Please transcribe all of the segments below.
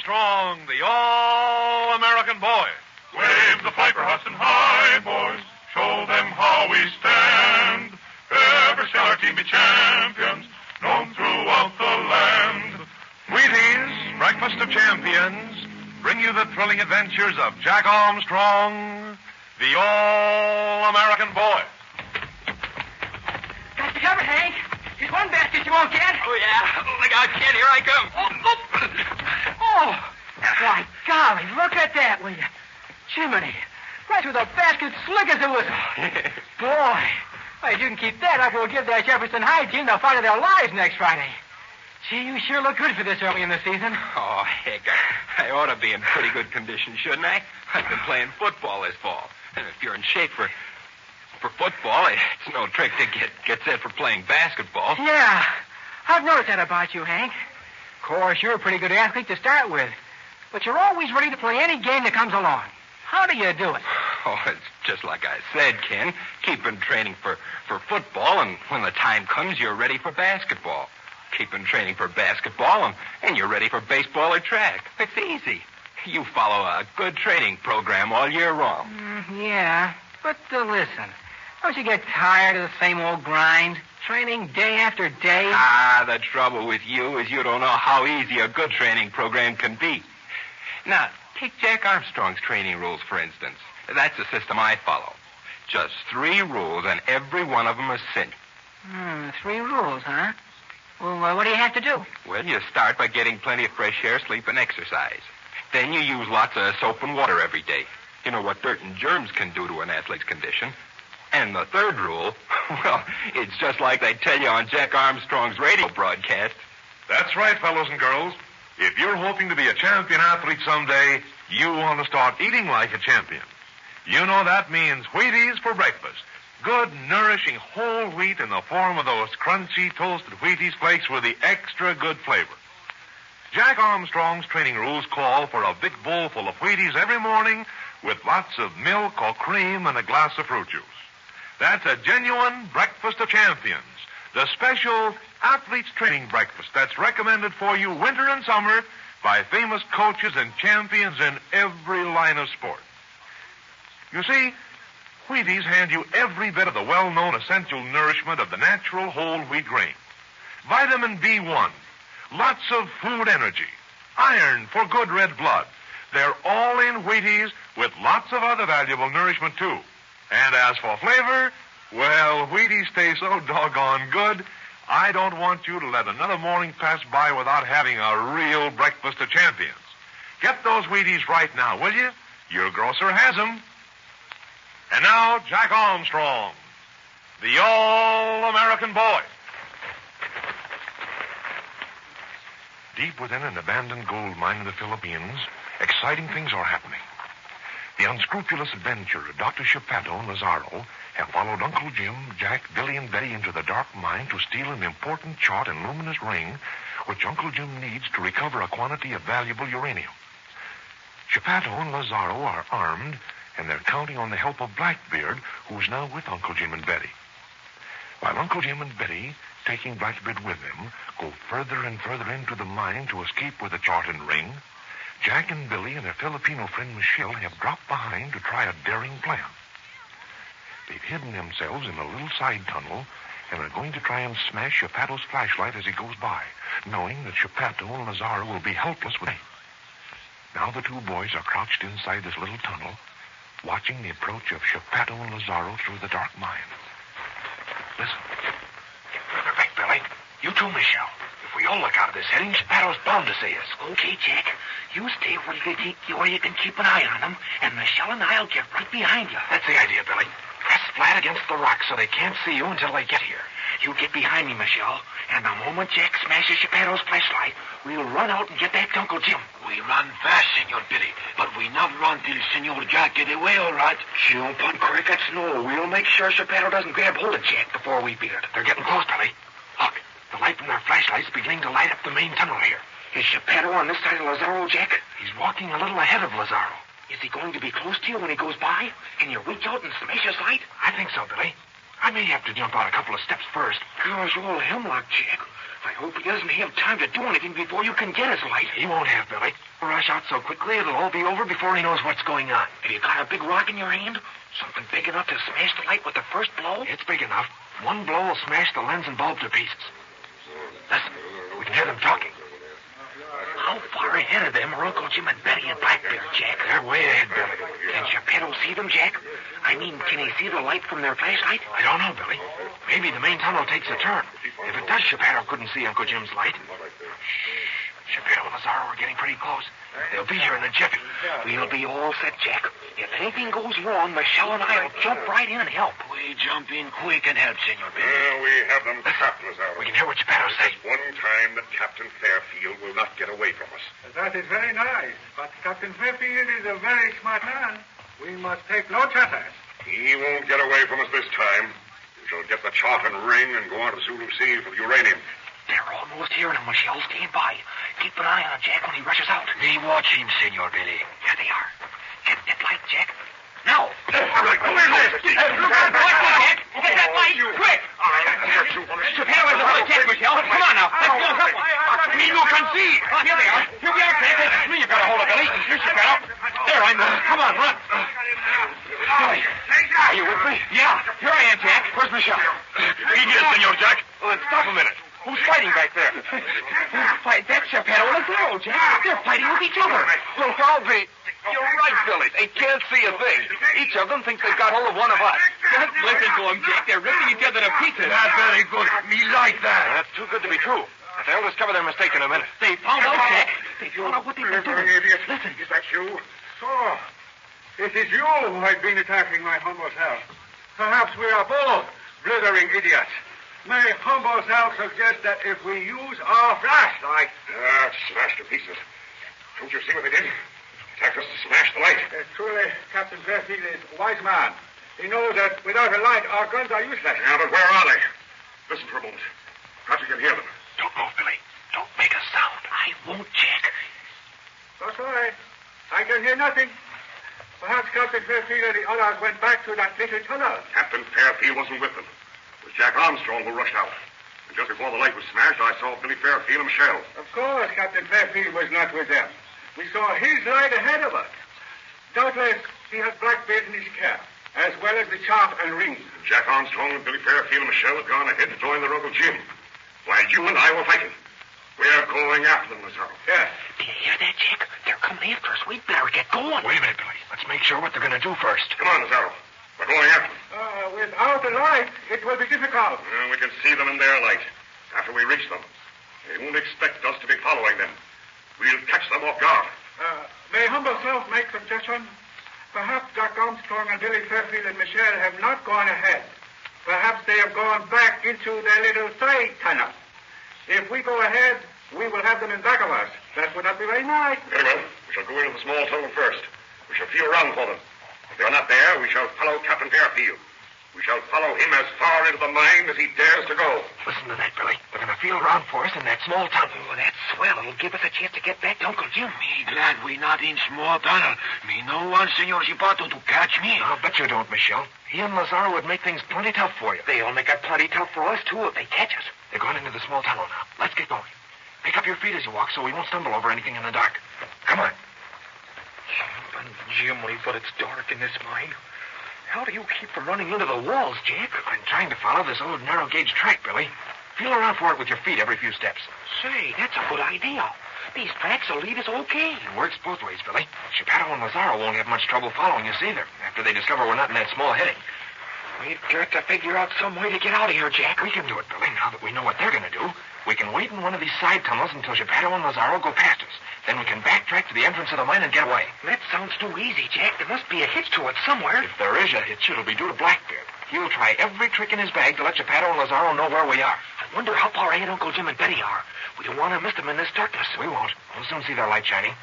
Armstrong, the all-American boy. Wave the piper, Hudson High, boys. Show them how we stand. Every stellar team be champions, known throughout the land. Wheaties, Breakfast of Champions, bring you the thrilling adventures of Jack Armstrong, the all-American boy. Got you covered, Hank. Here's one basket you won't get. Oh, yeah. Look out, kid. Here I come. Oh, why, golly, look at that, will you? Jiminy. Right through the basket, slick as a whistle. Boy, if you can keep that up, we'll give that Jefferson High team the fight of their lives next Friday. Gee, you sure look good for this early in the season. Oh, heck, I ought to be in pretty good condition, shouldn't I? I've been playing football this fall. And if you're in shape for football, it's no trick to get set for playing basketball. Yeah, I've noticed that about you, Hank. Of course, you're a pretty good athlete to start with. But you're always ready to play any game that comes along. How do you do it? Oh, it's just like I said, Ken. Keep on training for football, and when the time comes, you're ready for basketball. Keep on training for basketball, and you're ready for baseball or track. It's easy. You follow a good training program all year long. Yeah, but listen. Don't you get tired of the same old grind? Training day after day? The trouble with you is you don't know how easy a good training program can be. Now, take Jack Armstrong's training rules, for instance. That's the system I follow. Just 3 rules, and every one of them is cinch. 3 rules, huh? Well, what do you have to do? Well, you start by getting plenty of fresh air, sleep, and exercise. Then you use lots of soap and water every day. You know what dirt and germs can do to an athlete's condition. And the 3rd rule, well, it's just like they tell you on Jack Armstrong's radio broadcast. That's right, fellows and girls. If you're hoping to be a champion athlete someday, you want to start eating like a champion. You know that means Wheaties for breakfast. Good, nourishing whole wheat in the form of those crunchy, toasted Wheaties flakes with the extra good flavor. Jack Armstrong's training rules call for a big bowl full of Wheaties every morning with lots of milk or cream and a glass of fruit juice. That's a genuine breakfast of champions, the special athlete's training breakfast that's recommended for you winter and summer by famous coaches and champions in every line of sport. You see, Wheaties hand you every bit of the well-known essential nourishment of the natural whole wheat grain. Vitamin B1, lots of food energy, iron for good red blood. They're all in Wheaties with lots of other valuable nourishment, too. And as for flavor, well, Wheaties taste so doggone good, I don't want you to let another morning pass by without having a real breakfast of champions. Get those Wheaties right now, will you? Your grocer has them. And now, Jack Armstrong, the all-American boy. Deep within an abandoned gold mine in the Philippines, exciting things are happening. The unscrupulous adventurer, Dr. Shepato and Lazaro, have followed Uncle Jim, Jack, Billy, and Betty into the dark mine to steal an important chart and luminous ring, which Uncle Jim needs to recover a quantity of valuable uranium. Shepato and Lazaro are armed, and they're counting on the help of Blackbeard, who's now with Uncle Jim and Betty. While Uncle Jim and Betty, taking Blackbeard with them, go further and further into the mine to escape with the chart and ring, Jack and Billy and their Filipino friend Michelle have dropped behind to try a daring plan. They've hidden themselves in a little side tunnel and are going to try and smash Shepato's flashlight as he goes by, knowing that Shepato and Lazaro will be helpless with him. Now the 2 boys are crouched inside this little tunnel, watching the approach of Shepato and Lazaro through the dark mine. Listen. Get further back, Billy. You too, Michelle. If we all look out of this heading, Shepato's bound to see us. Okay, Jack. You stay where you can keep an eye on them, and Michelle and I'll get right behind you. That's the idea, Billy. Press flat against the rock so they can't see you until they get here. You get behind me, Michelle, and the moment Jack smashes Shepato's flashlight, we'll run out and get back to Uncle Jim. We run fast, Senor Billy, but we not run till Senor Jack get away, all right? Jump on crickets, no. We'll make sure Shepato doesn't grab hold of Jack before we beat it. They're getting close, Billy. Look, the light from their flashlights is beginning to light up the main tunnel here. Is Shepato on this side of Lazaro, Jack? He's walking a little ahead of Lazaro. Is he going to be close to you when he goes by? Can you reach out and smash his light? I think so, Billy. I may have to jump out a couple of steps first. Gosh, all hemlock, Jack. I hope he doesn't have time to do anything before you can get his light. He won't have, Billy. He'll rush out so quickly it'll all be over before he knows what's going on. Have you got a big rock in your hand? Something big enough to smash the light with the first blow? It's big enough. One blow will smash the lens and bulb to pieces. Listen, we can hear them talking. How far ahead of them are Uncle Jim and Betty and Blackbeard, Jack? They're way ahead, Billy. Can Geppetto see them, Jack? I mean, can he see the light from their flashlight? I don't know, Billy. Maybe the main tunnel takes a turn. If it does, Geppetto couldn't see Uncle Jim's light. Shh. Geppetto and Lazaro are getting pretty close. They'll be here in a jiffy. We'll be all set, Jack. If anything goes wrong, Michelle and I will jump right in and help. We jump in quick and help, Senor Billy. We have them trapped, Lazaro. We can hear what Geppetto says. One time that Captain Fairfield will not get away from us. That is very nice, but Captain Fairfield is a very smart man. We must take no chances. He won't get away from us this time. We shall get the chart and ring and go on to Zulu Sea for the uranium. They're almost here now, Michelle. Stand by. Keep an eye on Jack when he rushes out. We watch him, Senor Billy. Here they are. Get that light, Jack. Now. All right, come in there. Look out, Jack. Get that light, quick. Geppetto has the whole Jack, Michelle. Come on now. Let's go. Me no can see. Here they are. Here we are, Jack. You got a hold of Billy. Here's Geppetto. There, I'm there. Come on, run. Billy, are you with me? Yeah. Here I am, Jack. Where's Michelle? He is, Senor Jack. Well, then stop a minute. Who's fighting back there? Why, that's Geppetto and Lazaro, Jack. They're fighting with each other. Well, how they... You're right, Billy. They can't see a thing. Each of them thinks they've got hold of one of us. Just listen to them, Jack. They're ripping each other to pieces. That's very good. Me like that. That's too good to be true. But they'll discover their mistake in a minute. They found out, Jack. They found out what they were doing. Idiot. Listen. Is that you? So, it is you who have been attacking my humble self. Perhaps we are both blithering idiots. My humble self suggests that if we use our flashlight... Smashed to pieces. Don't you see what they did? Attacked us to smash the light. Truly, Captain Fairfield is a wise man. He knows that without a light, our guns are useless. Yeah, but where are they? Listen for a moment. Perhaps we can hear them. Don't move, Billy. Don't make a sound. I won't, Jack. That's all right. I can hear nothing. Perhaps Captain Fairfield and the others went back to that little tunnel. Captain Fairfield wasn't with them. It was Jack Armstrong who rushed out. And just before the light was smashed, I saw Billy Fairfield and Michelle. Of course, Captain Fairfield was not with them. We saw his light ahead of us. Doubtless, he had Blackbeard in his care, as well as the chart and ring. Jack Armstrong and Billy Fairfield and Michelle had gone ahead to join their Uncle Jim, while you and I were fighting. We're going after them, Lazaro. Yes. Do you hear that, Jack? They're coming after us. We'd better get going. Wait a minute, Billy. Let's make sure what they're going to do first. Come on, Lazaro. We're going after them. Without the light, it will be difficult. We can see them in their light. After we reach them, they won't expect us to be following them. We'll catch them off guard. May humble self make suggestion? Perhaps Jack Armstrong and Billy Fairfield and Michelle have not gone ahead. Perhaps they have gone back into their little side tunnel. If we go ahead, we will have them in back of us. That would not be very nice. Very well. We shall go into the small tunnel first. We shall feel around for them. If they are not there, we shall follow Captain Fairfield. We shall follow him as far into the mine as he dares to go. Listen to that, Billy. They're going to feel around for us in that small tunnel. Oh, that's swell. It'll give us a chance to get back to Uncle Jim. Me glad we not in small tunnel. Me no want Senor Zipato to catch me. I'll bet you don't, Michelle. He and Lazaro would make things plenty tough for you. They'll make it plenty tough for us, too, if they catch us. They're going into the small tunnel now. Let's get going. Pick up your feet as you walk so we won't stumble over anything in the dark. Come on. Jim, but it's dark in this mine. How do you keep from running into the walls, Jack? I'm trying to follow this old narrow-gauge track, Billy. Feel around for it with your feet every few steps. Say, that's a good idea. These tracks will lead us okay. It works both ways, Billy. Geppetto and Lazaro won't have much trouble following us either, after they discover we're not in that small heading. We've got to figure out some way to get out of here, Jack. We can do it, Billy, now that we know what they're going to do. We can wait in one of these side tunnels until Geppetto and Lazaro go past us. Then we can backtrack to the entrance of the mine and get away. That sounds too easy, Jack. There must be a hitch to it somewhere. If there is a hitch, it'll be due to Blackbeard. He'll try every trick in his bag to let Geppetto and Lazaro know where we are. I wonder how far ahead Uncle Jim and Betty are. We don't want to miss them in this darkness. We won't. We'll soon see their light shining.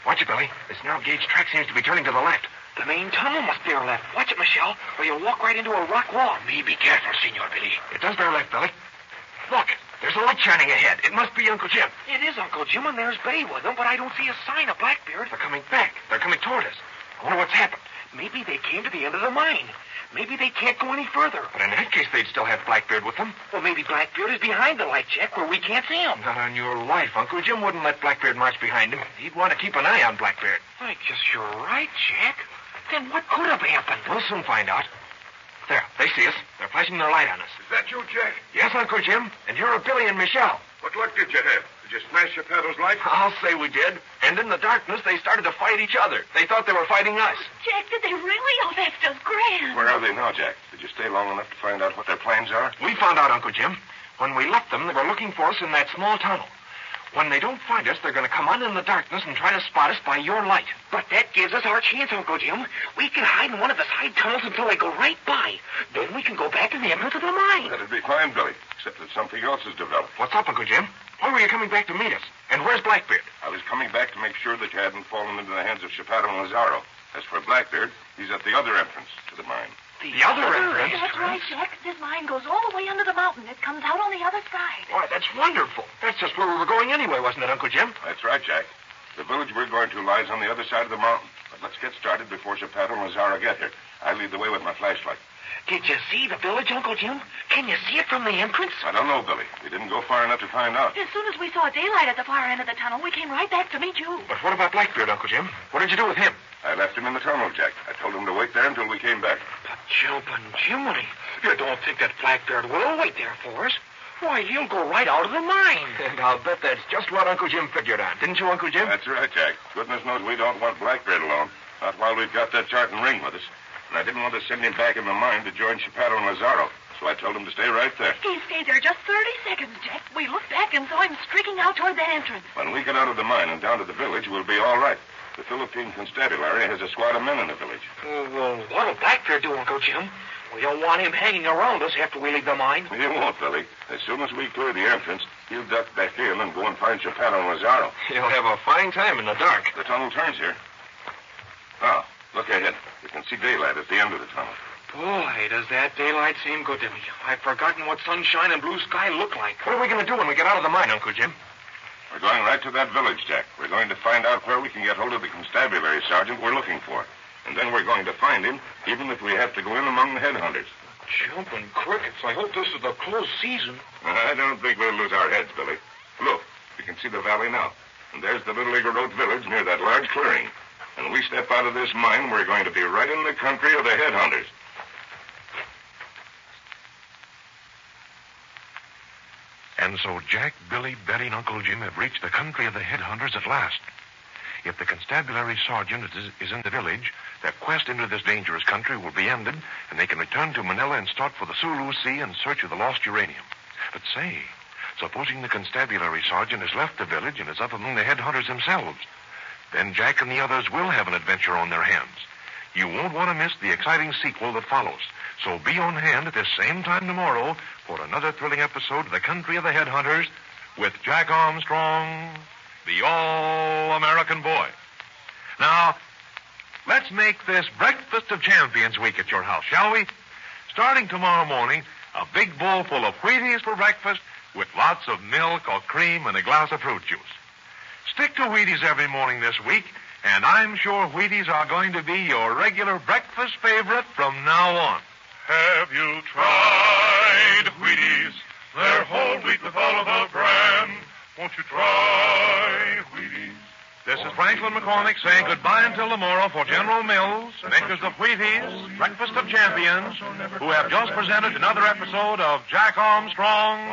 Watch it, Billy. This narrow-gauge track seems to be turning to the left. The main tunnel must bear left. Watch it, Michelle, or you'll walk right into a rock wall. Me be careful, Senor Billy. It does bear left, Billy. Look, there's a light shining ahead. It must be Uncle Jim. It is Uncle Jim, and there's Betty with him, but I don't see a sign of Blackbeard. They're coming back. They're coming toward us. I wonder what's happened. Maybe they came to the end of the mine. Maybe they can't go any further. But in that case, they'd still have Blackbeard with them. Well, maybe Blackbeard is behind the light, Jack, where we can't see him. Not on your life. Uncle Jim wouldn't let Blackbeard march behind him. He'd want to keep an eye on Blackbeard. I guess you're right, Jack. Then what could have happened? We'll soon find out. There, they see us. They're flashing their light on us. Is that you, Jack? Yes, Uncle Jim. And here are Billy and Michelle. What luck did you have? Did you smash Geppetto's light? I'll say we did. And in the darkness, they started to fight each other. They thought they were fighting us. Jack, did they really? Oh, that's just grand. Where are they now, Jack? Did you stay long enough to find out what their plans are? We found out, Uncle Jim. When we left them, they were looking for us in that small tunnel. When they don't find us, they're going to come on in the darkness and try to spot us by your light. But that gives us our chance, Uncle Jim. We can hide in one of the side tunnels until they go right by. Then we can go back to the entrance of the mine. That'd be fine, Billy, except that something else has developed. What's up, Uncle Jim? Why were you coming back to meet us? And where's Blackbeard? I was coming back to make sure that you hadn't fallen into the hands of Geppetto and Lazaro. As for Blackbeard, he's at the other entrance to the mine. The other entrance? That's right, Jack. This mine goes all the way under the mountain. It comes out on the other side. Why, that's wonderful. That's just where we were going anyway, wasn't it, Uncle Jim? That's right, Jack. The village we're going to lies on the other side of the mountain. But let's get started before Geppetto and Lazaro get here. I'll lead the way with my flashlight. Did you see the village, Uncle Jim? Can you see it from the entrance? I don't know, Billy. We didn't go far enough to find out. As soon as we saw daylight at the far end of the tunnel, we came right back to meet you. But what about Blackbeard, Uncle Jim? What did you do with him? I left him in the tunnel, Jack. I told him to wait there until we came back. But jumping Jiminy, you don't think that Blackbeard will wait there for us? Why, he'll go right out of the mine. And I'll bet that's just what Uncle Jim figured on. Didn't you, Uncle Jim? That's right, Jack. Goodness knows we don't want Blackbeard alone. Not while we've got that chart and ring with us. And I didn't want to send him back in the mine to join Geppetto and Lazaro. So I told him to stay right there. He stayed there just 30 seconds, Jack. We looked back and saw him streaking out toward that entrance. When we get out of the mine and down to the village, we'll be all right. The Philippine constabulary has a squad of men in the village. Well, what'll Blackbeard do, Uncle Jim? We don't want him hanging around us after we leave the mine. He won't, Billy. As soon as we clear the entrance, he'll duck back in and go and find Geppetto and Lazaro. He'll have a fine time in the dark. The tunnel turns here. Now, look ahead. You can see daylight at the end of the tunnel. Boy, does that daylight seem good to me. I've forgotten what sunshine and blue sky look like. What are we going to do when we get out of the mine, Uncle Jim? We're going right to that village, Jack. We're going to find out where we can get hold of the constabulary sergeant we're looking for. And then we're going to find him, even if we have to go in among the headhunters. Jumping crickets. I hope this is the close season. I don't think we'll lose our heads, Billy. Look, we can see the valley now. And there's the Little Eagle Road village near that large clearing. When we step out of this mine, we're going to be right in the country of the headhunters. And so Jack, Billy, Betty, and Uncle Jim have reached the country of the headhunters at last. If the constabulary sergeant is in the village, their quest into this dangerous country will be ended, and they can return to Manila and start for the Sulu Sea in search of the lost uranium. But say, supposing the constabulary sergeant has left the village and is up among the headhunters themselves, then Jack and the others will have an adventure on their hands. You won't want to miss the exciting sequel that follows. So be on hand at this same time tomorrow for another thrilling episode of The Country of the Headhunters with Jack Armstrong, the All-American Boy. Now, let's make this Breakfast of Champions week at your house, shall we? Starting tomorrow morning, a big bowl full of Wheaties for breakfast with lots of milk or cream and a glass of fruit juice. Stick to Wheaties every morning this week, and I'm sure Wheaties are going to be your regular breakfast favorite from now on. Have you tried Wheaties? They're whole wheat with all of the bran. Won't you try Wheaties? This is Franklin McCormick saying goodbye until tomorrow for General Mills, makers of Wheaties, Breakfast of Champions, who have just presented another episode of Jack Armstrong,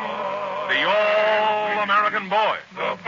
the All-American Boy. The